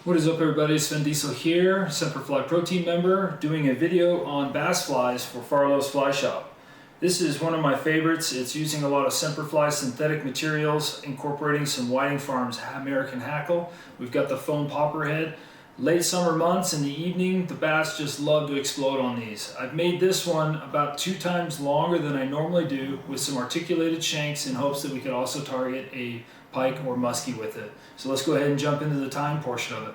What is up, everybody? Svend Diesel here, Semperfli protein member, doing a video on bass flies for Farlow's Fly Shop. This is one of my favorites. It's using a lot of Semperfli synthetic materials, incorporating some Whiting Farms American hackle. We've got the foam popper head. Late summer months in the evening, the bass just love to explode on these. I've made this one about 2 times longer than I normally do with some articulated shanks in hopes that we could also target a pike or muskie with it. So let's go ahead and jump into the time portion of it.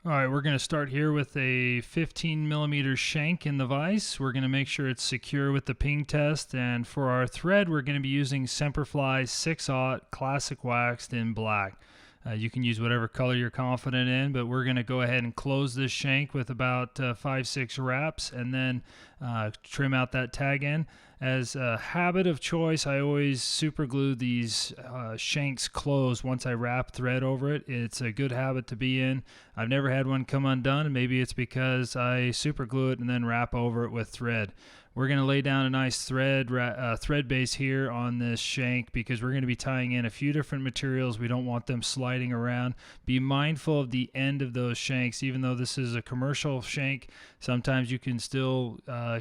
Alright, we're going to start here with a 15 millimeter shank in the vise. We're going to make sure it's secure with the ping test, and for our thread we're going to be using Semperfli 6/0 classic waxed in black. You can use whatever color you're confident in, but we're going to go ahead and close this shank with about 5-6 wraps and then trim out that tag end. As a habit of choice, I always super glue these shanks closed once I wrap thread over it. It's a good habit to be in. I've never had one come undone, and maybe it's because I super glue it and then wrap over it with thread. We're going to lay down a nice thread base here on this shank because we're going to be tying in a few different materials. We don't want them sliding around. Be mindful of the end of those shanks. Even though this is a commercial shank, sometimes you can still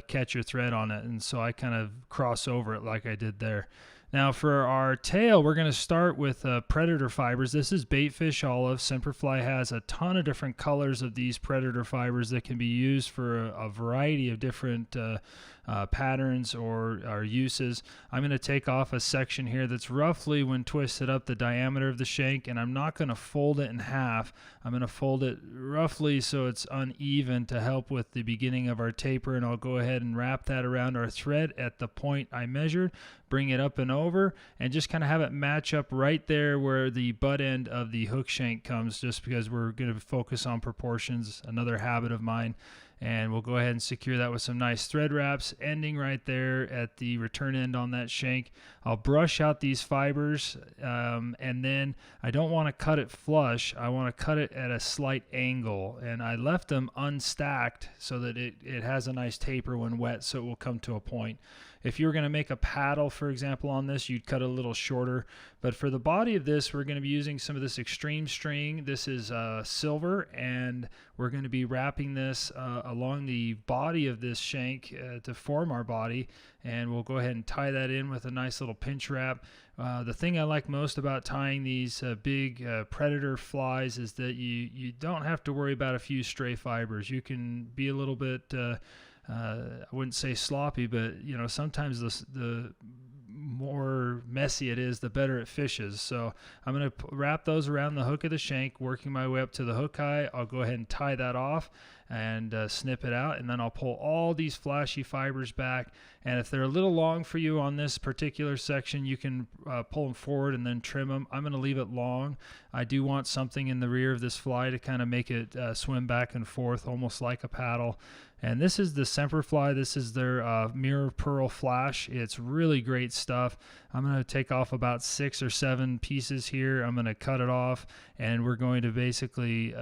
catch your thread on it, and so I kind of cross over it like I did there. Now for our tail, we're going to start with predator fibers. This is baitfish olive. Semperfli has a ton of different colors of these predator fibers that can be used for a variety of different patterns or uses. I'm going to take off a section here that's roughly, when twisted up, the diameter of the shank, and I'm not going to fold it in half. I'm going to fold it roughly so it's uneven to help with the beginning of our taper, and I'll go ahead and wrap that around our thread at the point I measured, bring it up and over, and just kind of have it match up right there where the butt end of the hook shank comes, just because we're going to focus on proportions, another habit of mine. And we'll go ahead and secure that with some nice thread wraps, ending right there at the return end on that shank. I'll brush out these fibers, and then I don't want to cut it flush. I want to cut it at a slight angle, and I left them unstacked so that it has a nice taper when wet, so it will come to a point. If you were going to make a paddle, for example, on this, you'd cut it a little shorter. But for the body of this, we're going to be using some of this extreme string. This is silver, and we're going to be wrapping this along the body of this shank to form our body. And we'll go ahead and tie that in with a nice little pinch wrap. The thing I like most about tying these big predator flies is that you don't have to worry about a few stray fibers. You can be a little bit I wouldn't say sloppy, but you know, sometimes the more messy it is, the better it fishes. So I'm going to wrap those around the hook of the shank, working my way up to the hook eye. I'll go ahead and tie that off and snip it out, and then I'll pull all these flashy fibers back. And if they're a little long for you on this particular section, you can pull them forward and then trim them. I'm going to leave it long. I do want something in the rear of this fly to kind of make it swim back and forth, almost like a paddle. And this is the Semperfli. This is their mirror pearl flash. It's really great stuff. I'm going to take off about 6 or 7 pieces here. I'm going to cut it off, and we're going to basically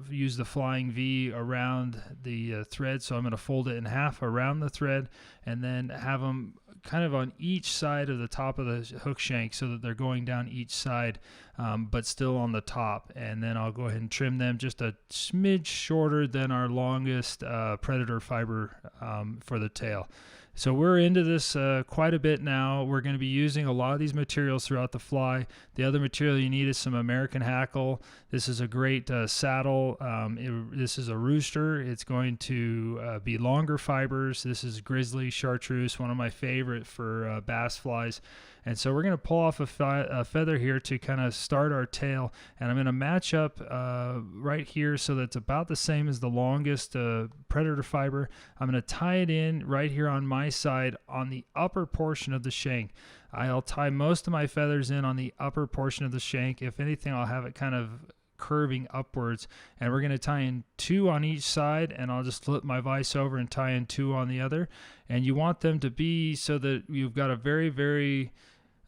use the flying V around the thread. So I'm going to fold it in half around the thread, and then have them kind of on each side of the top of the hook shank so that they're going down each side, but still on the top. And then I'll go ahead and trim them just a smidge shorter than our longest predator fiber for the tail. So we're into this quite a bit now. We're going to be using a lot of these materials throughout the fly. The other material you need is some American hackle. This is a great saddle. This is a rooster. It's going to be longer fibers. This is grizzly chartreuse, one of my favorite for bass flies. And so we're going to pull off a feather here to kind of start our tail, and I'm going to match up right here so that's about the same as the longest predator fiber. I'm going to tie it in right here on my side on the upper portion of the shank. I'll tie most of my feathers in on the upper portion of the shank. If anything, I'll have it kind of curving upwards, and we're going to tie in 2 on each side, and I'll just flip my vise over and tie in 2 on the other. And you want them to be so that you've got a very, very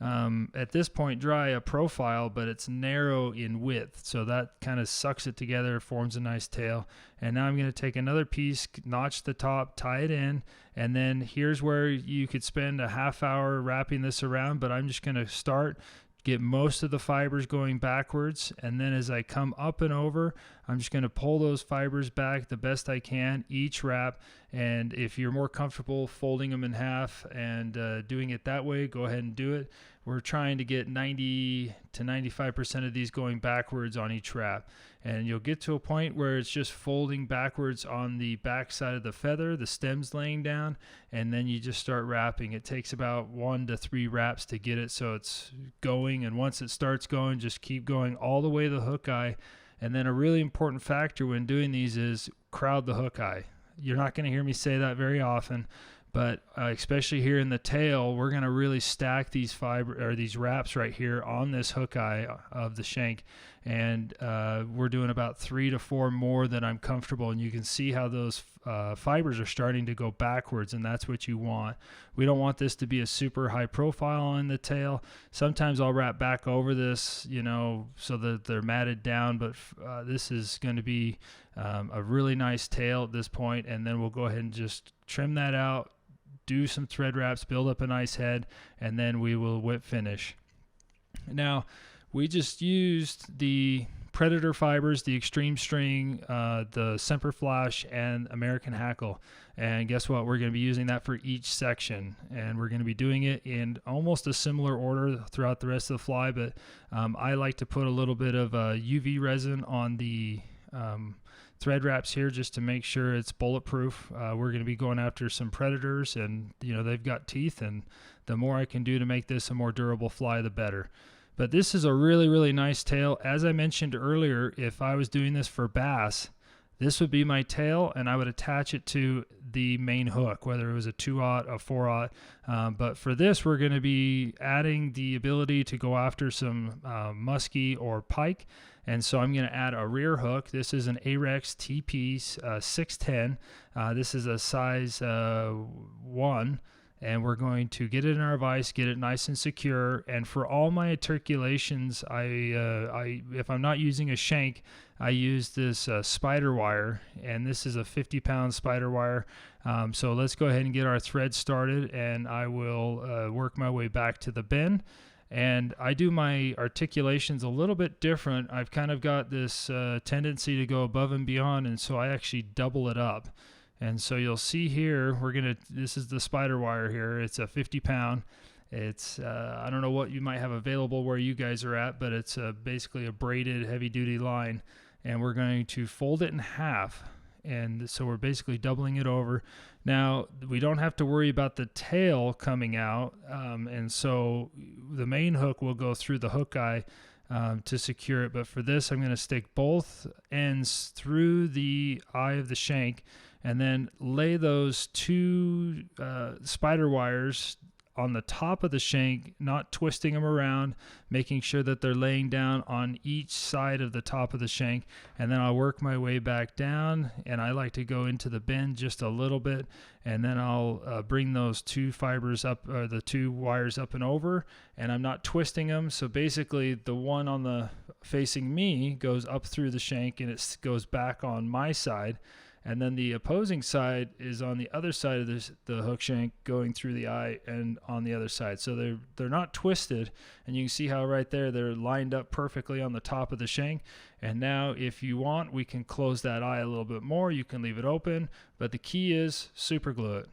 at this point dry a profile, but it's narrow in width, so that kind of sucks it together, forms a nice tail. And now I'm going to take another piece, notch the top, tie it in, and then here's where you could spend a half hour wrapping this around, but I'm just going to start, get most of the fibers going backwards, and then as I come up and over, I'm just going to pull those fibers back the best I can each wrap. And if you're more comfortable folding them in half and doing it that way, go ahead and do it. We're trying to get 90 to 95% of these going backwards on each wrap, and you'll get to a point where it's just folding backwards on the back side of the feather, the stem's laying down, and then you just start wrapping. It takes about 1 to 3 wraps to get it so it's going, and once it starts going, just keep going all the way to the hook eye. And then a really important factor when doing these is crowd the hook eye. You're not going to hear me say that very often, but especially here in the tail, we're going to really stack these these wraps right here on this hook eye of the shank, and we're doing about 3 to 4 more than I'm comfortable, and you can see how those fibers are starting to go backwards, and that's what you want. We don't want this to be a super high profile on the tail. Sometimes I'll wrap back over this, you know, so that they're matted down, but this is going to be a really nice tail at this point, and then we'll go ahead and just trim that out, do some thread wraps, build up a nice head, and then we will whip finish. Now, we just used the Predator fibers, the Extreme String, the Semperfli, and American Hackle. And guess what? We're going to be using that for each section, and we're going to be doing it in almost a similar order throughout the rest of the fly, but I like to put a little bit of UV resin on the thread wraps here just to make sure it's bulletproof. We're going to be going after some predators, and you know, they've got teeth, and the more I can do to make this a more durable fly, the better. But this is a really, really nice tail. As I mentioned earlier, if I was doing this for bass, this would be my tail, and I would attach it to the main hook, whether it was a 2/0, a 4/0. But for this, we're going to be adding the ability to go after some muskie or pike. And so I'm going to add a rear hook. This is an Arex TP 610. This is a size 1. And we're going to get it in our vise, get it nice and secure. And for all my articulations, if I'm not using a shank, I use this spider wire, and this is a 50-pound spider wire. So let's go ahead and get our thread started, and I will work my way back to the bin. And I do my articulations a little bit different. I've kind of got this tendency to go above and beyond, and so I actually double it up. And so you'll see here, this is the spider wire here. It's a 50-pound. It's, I don't know what you might have available where you guys are at, but it's basically a braided heavy-duty line. And we're going to fold it in half. And so we're basically doubling it over. Now, we don't have to worry about the tail coming out. And so the main hook will go through the hook eye to secure it. But for this, I'm going to stick both ends through the eye of the shank, and then lay those 2 spider wires on the top of the shank, not twisting them around, making sure that they're laying down on each side of the top of the shank. And then I'll work my way back down, and I like to go into the bend just a little bit, and then I'll bring those 2 fibers up, or the 2 wires up and over, and I'm not twisting them. So basically the one on the facing me goes up through the shank, and it goes back on my side. And then the opposing side is on the other side of the hook shank, going through the eye and on the other side. So they're not twisted, and you can see how right there they're lined up perfectly on the top of the shank. And now if you want, we can close that eye a little bit more. You can leave it open, but the key is super glue it.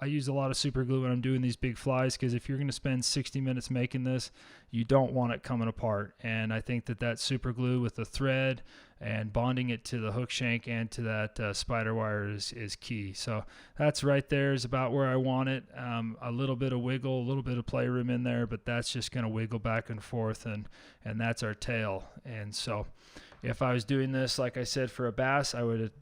I use a lot of super glue when I'm doing these big flies, because if you're going to spend 60 minutes making this, you don't want it coming apart. And I think that super glue with the thread and bonding it to the hook shank and to that spider wire is key. So that's right there is about where I want it. A little bit of wiggle, a little bit of playroom in there, but that's just going to wiggle back and forth, and that's our tail. And so if I was doing this, like I said, for a bass, I would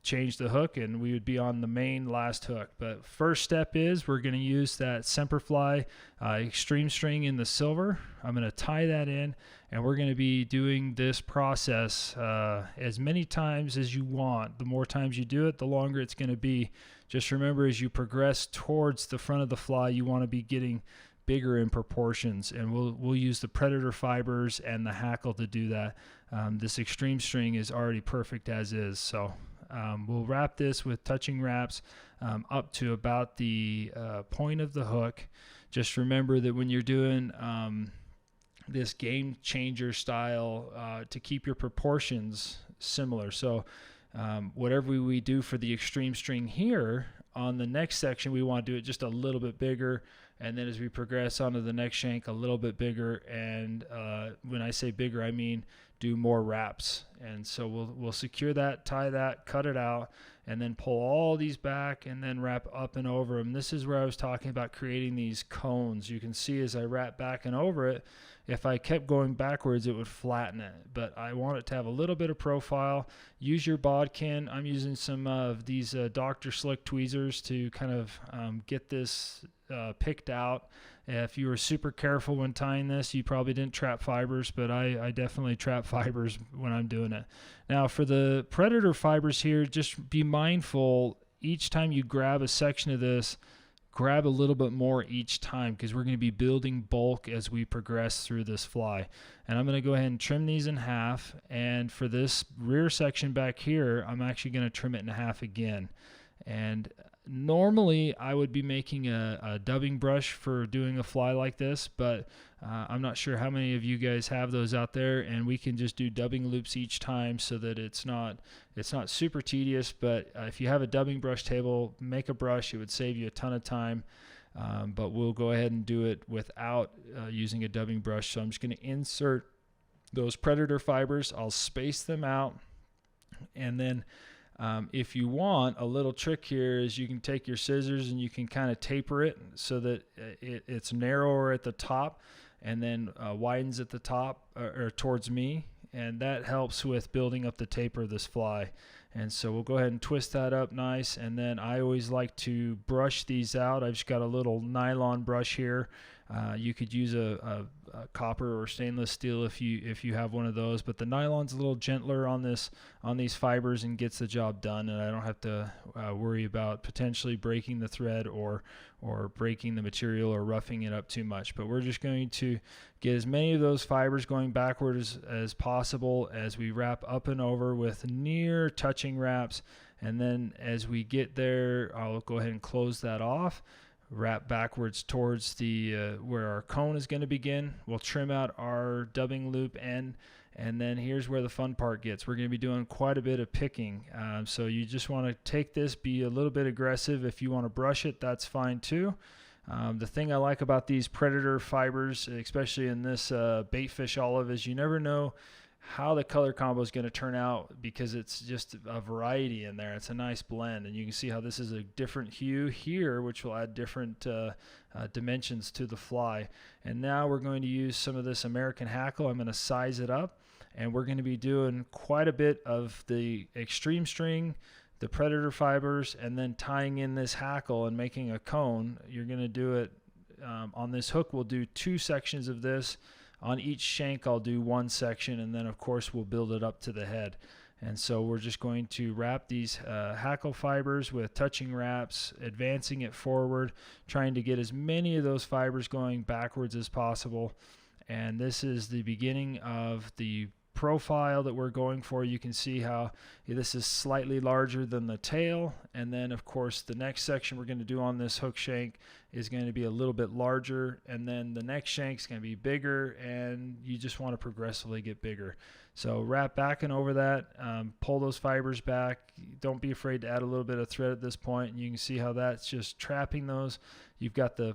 change the hook and we would be on the main last hook. But first step is we're going to use that Semperfli Extreme String in the silver. I'm going to tie that in, and we're going to be doing this process as many times as you want. The more times you do it, the longer it's going to be. Just remember, as you progress towards the front of the fly, you want to be getting bigger in proportions, and we'll use the predator fibers and the hackle to do that. This extreme string is already perfect as is, so we'll wrap this with touching wraps up to about the point of the hook. Just remember that when you're doing this game changer style, to keep your proportions similar. So whatever we do for the extreme string here, on the next section we want to do it just a little bit bigger, and then as we progress onto the next shank, a little bit bigger, and when I say bigger, I mean do more wraps. And so we'll secure that, tie that, cut it out, and then pull all these back and then wrap up and over them. This is where I was talking about creating these cones. You can see as I wrap back and over it, if I kept going backwards, it would flatten it. But I want it to have a little bit of profile. Use your bodkin. I'm using some of these Dr. Slick tweezers to kind of get this picked out. If you were super careful when tying this, you probably didn't trap fibers, but I definitely trap fibers when I'm doing it. Now for the predator fibers here, just be mindful each time you grab a section of this, grab a little bit more each time, because we're going to be building bulk as we progress through this fly. And I'm going to go ahead and trim these in half, and for this rear section back here, I'm actually going to trim it in half again. And normally I would be making a dubbing brush for doing a fly like this, but I'm not sure how many of you guys have those out there, and we can just do dubbing loops each time so that it's not super tedious. But if you have a dubbing brush table, make a brush. It would save you a ton of time, but we'll go ahead and do it without using a dubbing brush. So I'm just going to insert those predator fibers. I'll space them out, and then if you want, a little trick here is you can take your scissors and you can kind of taper it so that it's narrower at the top and then widens at the top or towards me, and that helps with building up the taper of this fly. And so we'll go ahead and twist that up nice, and then I always like to brush these out. I've just got a little nylon brush here. You could use a copper or stainless steel if you have one of those, but the nylon's a little gentler on these fibers and gets the job done, and I don't have to worry about potentially breaking the thread or breaking the material or roughing it up too much. But we're just going to get as many of those fibers going backwards as possible as we wrap up and over with near touching wraps, and then as we get there, I'll go ahead and close that off. Wrap backwards towards the where our cone is going to begin. We'll trim out our dubbing loop end, and then here's where the fun part gets. We're going to be doing quite a bit of picking, so you just want to take this, be a little bit aggressive. If you want to brush it, that's fine too. The thing I like about these predator fibers, especially in this baitfish olive, is you never know how the color combo is going to turn out, because it's just a variety in there. It's a nice blend, and you can see how this is a different hue here, which will add different dimensions to the fly. And now we're going to use some of this American hackle. I'm going to size it up, and we're going to be doing quite a bit of the extreme string, the predator fibers, and then tying in this hackle and making a cone. You're going to do it on this hook. We'll do 2 sections of this. On each shank, I'll do 1 section, and then of course we'll build it up to the head. And so we're just going to wrap these hackle fibers with touching wraps, advancing it forward, trying to get as many of those fibers going backwards as possible. And this is the beginning of the profile that we're going for. You can see how this is slightly larger than the tail, and then of course the next section we're going to do on this hook shank is going to be a little bit larger, and then the next shank is going to be bigger, and you just want to progressively get bigger. So wrap back and over that, pull those fibers back. Don't be afraid to add a little bit of thread at this point, and you can see how that's just trapping those. You've got the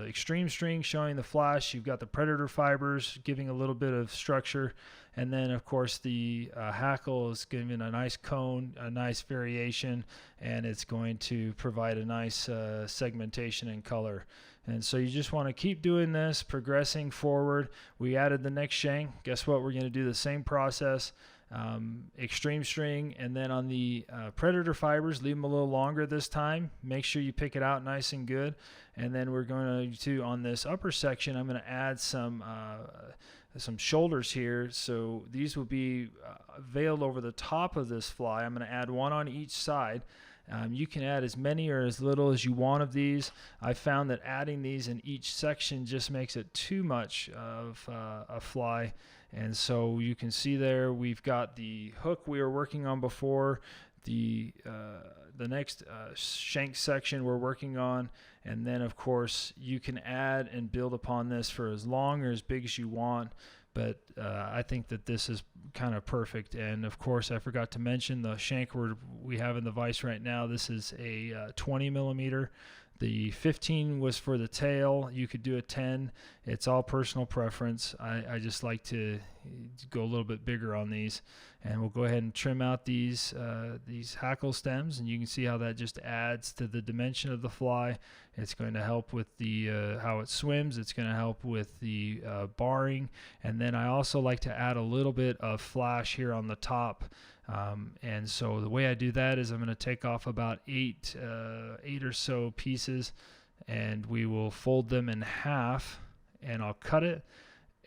extreme string showing the flash, you've got the predator fibers giving a little bit of structure, and then of course the hackle is giving a nice cone, a nice variation, and it's going to provide a nice segmentation and color. And so you just want to keep doing this, progressing forward. We added the next shank. Guess what? We're going to do the same process. Extreme string, and then on the predator fibers, leave them a little longer this time. Make sure you pick it out nice and good. And then we're going to on this upper section, I'm going to add some some shoulders here, so these will be veiled over the top of this fly. I'm going to add one on each side. You can add as many or as little as you want of these. I found that adding these in each section just makes it too much of a fly. And so you can see there we've got the hook we were working on before, the next shank section we're working on, and then of course you can add and build upon this for as long or as big as you want. But I think that this is kind of perfect. And of course, I forgot to mention the shank we have in the vise right now. This is a 20 millimeter. The 15 was for the tail. You could do a 10. It's all personal preference. I just like to go a little bit bigger on these. And we'll go ahead and trim out these hackle stems, and you can see how that just adds to the dimension of the fly. It's going to help with the how it swims. It's going to help with the barring. And then I also like to add a little bit of flash here on the top. And so the way I do that is I'm going to take off about eight or so pieces, and we will fold them in half, and I'll cut it,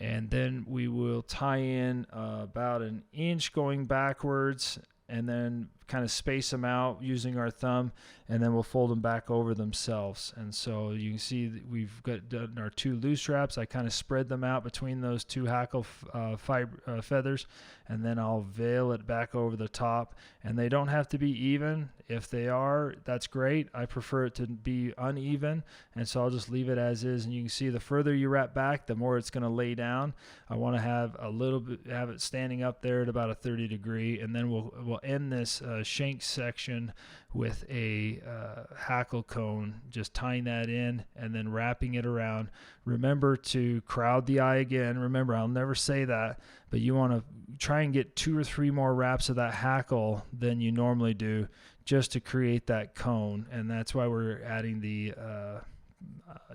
and then we will tie in about an inch going backwards, and then kind of space them out using our thumb, and then we'll fold them back over themselves. And so you can see that we've done our two loose wraps. I kind of spread them out between those two hackle feathers, and then I'll veil it back over the top. And they don't have to be even. If they are, that's great. I prefer it to be uneven, and so I'll just leave it as is. And you can see the further you wrap back, the more it's going to lay down. I want to have a little bit, have it standing up there at about a 30 degree, and then we'll end this shank section with a hackle cone, just tying that in and then wrapping it around. Remember to crowd the eye again. Remember, I'll never say that, but you want to try and get 2 or 3 more wraps of that hackle than you normally do, just to create that cone. And that's why we're adding the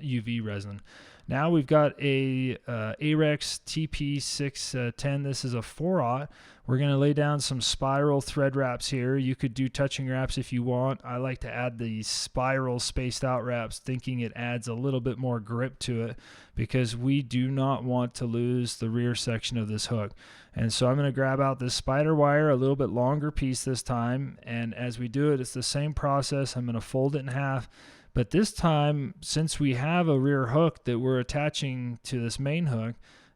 UV resin. Now we've got a Arex TP610. This is a 4/0. We're going to lay down some spiral thread wraps here. You could do touching wraps if you want. I like to add the spiral spaced out wraps, thinking it adds a little bit more grip to it, because we do not want to lose the rear section of this hook. And so I'm going to grab out this spider wire, a little bit longer piece this time, and as we do it, it's the same process. I'm going to fold it in half. But this time, since we have a rear hook that we're attaching to this main hook,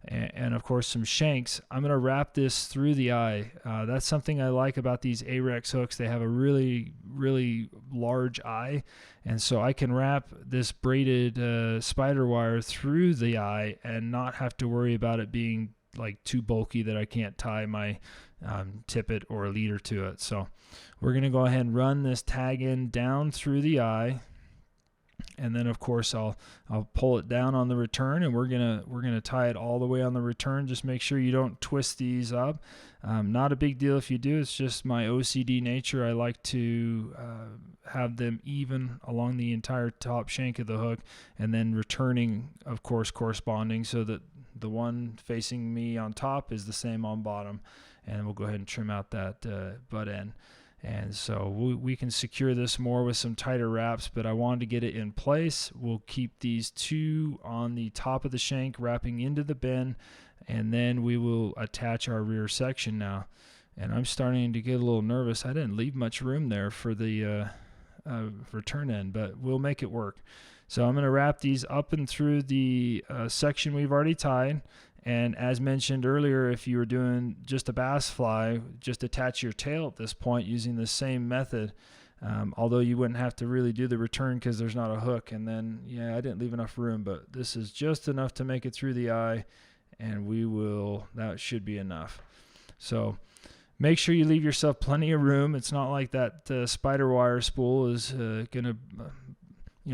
and of course some shanks, I'm going to wrap this through the eye. That's something I like about these Arex hooks. They have a really, really large eye, and so I can wrap this braided spider wire through the eye and not have to worry about it being like too bulky that I can't tie my tippet or a leader to it. So we're going to go ahead and run this tag in down through the eye. And then of course I'll pull it down on the return, and we're gonna tie it all the way on the return. Just make sure you don't twist these up. Not a big deal if you do. It's just my OCD nature. I like to have them even along the entire top shank of the hook, and then returning, of course, corresponding, so that the one facing me on top is the same on bottom. And we'll go ahead and trim out that butt end. And so we can secure this more with some tighter wraps, but I wanted to get it in place. We'll keep these two on the top of the shank wrapping into the bend, and then we will attach our rear section now. And I'm starting to get a little nervous. I didn't leave much room there for the return end, but we'll make it work. So I'm going to wrap these up and through the section we've already tied. And as mentioned earlier, if you were doing just a bass fly, just attach your tail at this point using the same method, although you wouldn't have to really do the return because there's not a hook. And then, yeah, I didn't leave enough room, but this is just enough to make it through the eye, and that should be enough. So make sure you leave yourself plenty of room. It's not like that spider wire spool is going to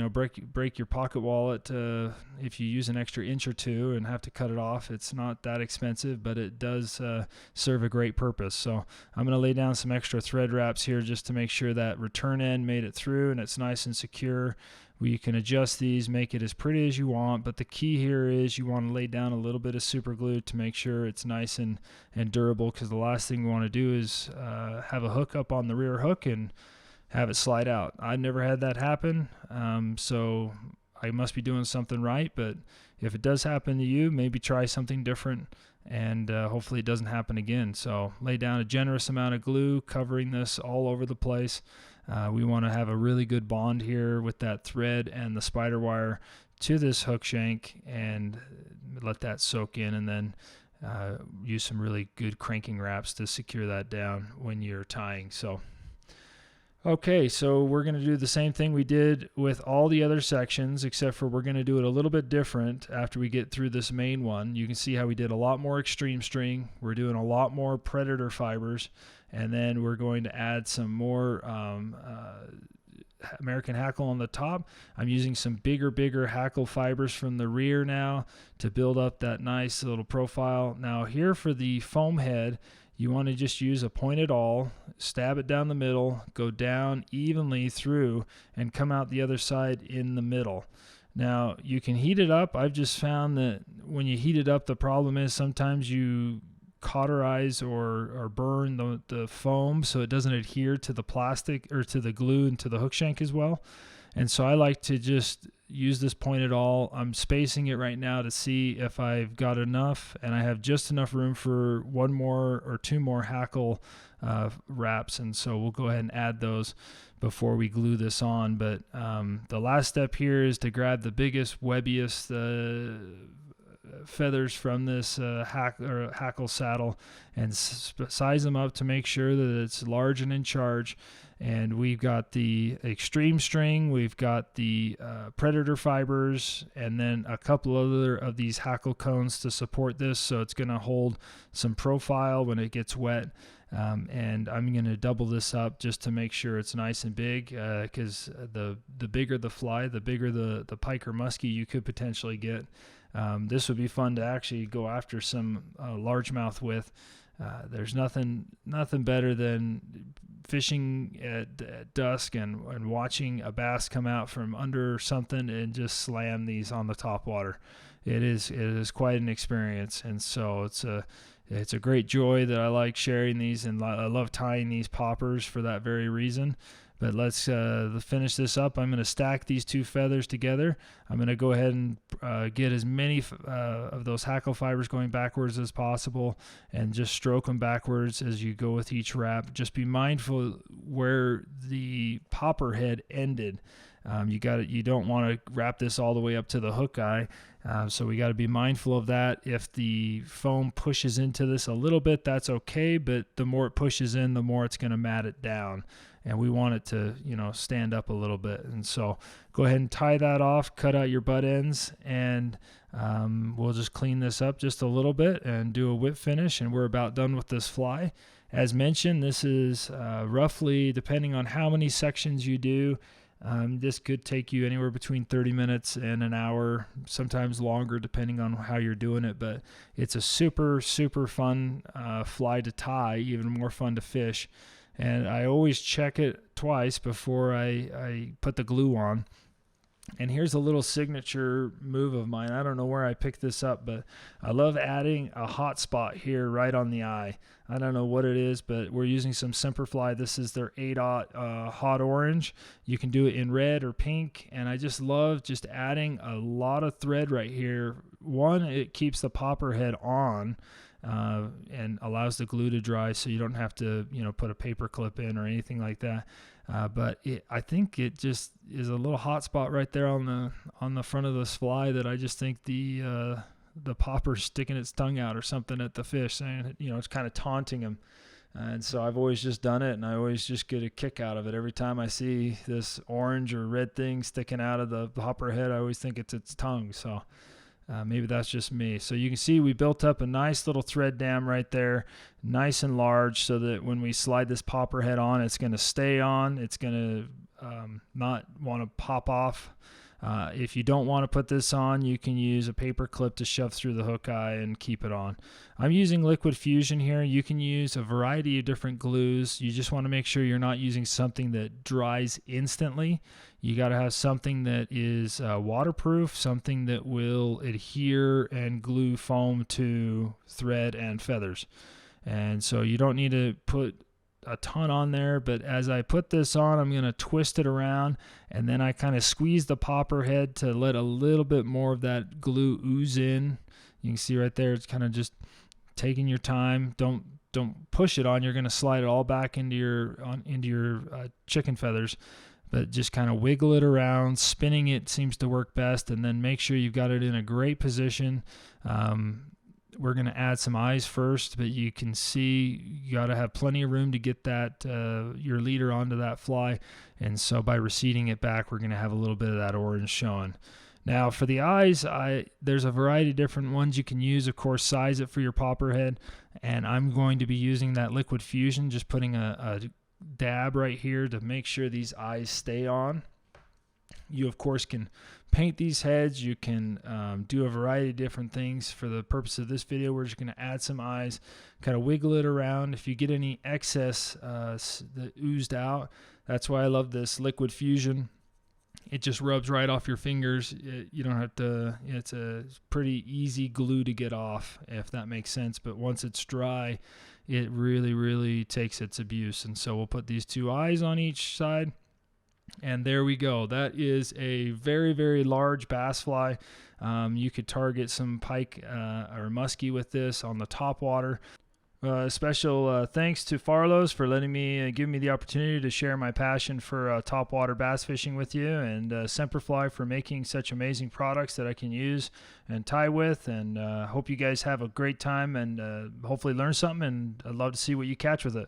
break your pocket wallet if you use an extra inch or two and have to cut it off. It's not that expensive, but it does serve a great purpose. So I'm going to lay down some extra thread wraps here just to make sure that return end made it through and it's nice and secure. You can adjust these, make it as pretty as you want, but the key here is you want to lay down a little bit of super glue to make sure it's nice and durable, because the last thing you want to do is have a hook up on the rear hook and have it slide out. I've never had that happen, so I must be doing something right. But if it does happen to you, maybe try something different and hopefully it doesn't happen again. So lay down a generous amount of glue covering this all over the place. We want to have a really good bond here with that thread and the spider wire to this hook shank, and let that soak in, and then use some really good cranking wraps to secure that down when you're tying. So okay, so we're going to do the same thing we did with all the other sections, except for we're going to do it a little bit different after we get through this main one. You can see how we did a lot more extreme string. We're doing a lot more predator fibers, and then we're going to add some more American hackle on the top. I'm using some bigger hackle fibers from the rear now to build up that nice little profile. Now here for the foam head, you want to just use a pointed awl, stab it down the middle, go down evenly through, and come out the other side in the middle. Now, you can heat it up. I've just found that when you heat it up, the problem is sometimes you cauterize or burn the foam so it doesn't adhere to the plastic or to the glue and to the hook shank as well. And so I like to just use this pointed awl. I'm spacing it right now to see if I've got enough, and I have just enough room for one more or two more hackle wraps, and so we'll go ahead and add those before we glue this on. But the last step here is to grab the biggest, webbiest feathers from this hackle saddle and size them up to make sure that it's large and in charge. And we've got the extreme string, we've got the predator fibers, and then a couple other of these hackle cones to support this, so it's going to hold some profile when it gets wet. And I'm going to double this up just to make sure it's nice and big, because the bigger the fly, the bigger the pike or muskie you could potentially get. This would be fun to actually go after some largemouth with. There's nothing better than fishing at dusk and watching a bass come out from under something and just slam these on the topwater. It is quite an experience, and so it's a great joy that I like sharing these, and I love tying these poppers for that very reason. But let's finish this up. I'm going to stack these two feathers together. I'm going to go ahead and get as many of those hackle fibers going backwards as possible, and just stroke them backwards as you go with each wrap. Just be mindful where the popper head ended. You don't want to wrap this all the way up to the hook eye. So we got to be mindful of that. If the foam pushes into this a little bit, that's okay, but the more it pushes in, the more it's going to mat it down. And we want it to, stand up a little bit. And so go ahead and tie that off, cut out your butt ends, and we'll just clean this up just a little bit and do a whip finish, and we're about done with this fly. As mentioned, this is roughly, depending on how many sections you do, this could take you anywhere between 30 minutes and an hour, sometimes longer depending on how you're doing it. But it's a super, super fun fly to tie, even more fun to fish. And I always check it twice before I put the glue on. And here's a little signature move of mine. I don't know where I picked this up, but I love adding a hot spot here right on the eye. I don't know what it is, but we're using some Semperfli. This is their 8/0 hot orange. You can do it in red or pink, and I just love just adding a lot of thread right here. One, it keeps the popper head on, and allows the glue to dry, so you don't have to put a paper clip in or anything like that. But I think it just is a little hot spot right there on the front of this fly that I just think the popper's sticking its tongue out or something at the fish, saying it's kind of taunting him. And so I've always just done it, and I always just get a kick out of it. Every time I see this orange or red thing sticking out of the popper head, I always think it's its tongue. So maybe that's just me. So you can see we built up a nice little thread dam right there, nice and large, so that when we slide this popper head on, it's going to stay on. It's going to not want to pop off. If you don't want to put this on, you can use a paper clip to shove through the hook eye and keep it on. I'm using liquid fusion here. You can use a variety of different glues. You just want to make sure you're not using something that dries instantly. You got to have something that is waterproof, something that will adhere and glue foam to thread and feathers. And so you don't need to put a ton on there, but as I put this on, I'm going to twist it around, and then I kind of squeeze the popper head to let a little bit more of that glue ooze in. You can see right there, it's kind of just taking your time. Don't push it on. You're going to slide it all back into your chicken feathers. But just kind of wiggle it around. Spinning it seems to work best, and then make sure you've got it in a great position. We're going to add some eyes first, but you can see you got to have plenty of room to get that your leader onto that fly. And so by receding it back, we're going to have a little bit of that orange showing. Now for the eyes, there's a variety of different ones you can use. Of course, size it for your popper head, and I'm going to be using that liquid fusion, just putting a dab right here to make sure these eyes stay on. You of course can paint these heads. You can do a variety of different things. For the purpose of this video, we're just going to add some eyes, kind of wiggle it around. If you get any excess that oozed out, that's why I love this liquid fusion. It just rubs right off your fingers. You don't have to, it's a pretty easy glue to get off, if that makes sense. But once it's dry, it really takes its abuse. And so we'll put these two eyes on each side. And there we go. That is a very large bass fly. You could target some pike or muskie with this on the Topwater. Special thanks to Farlow's for letting me give me the opportunity to share my passion for topwater bass fishing with you, and Semperfli for making such amazing products that I can use and tie with. And hope you guys have a great time and hopefully learn something, and I'd love to see what you catch with it.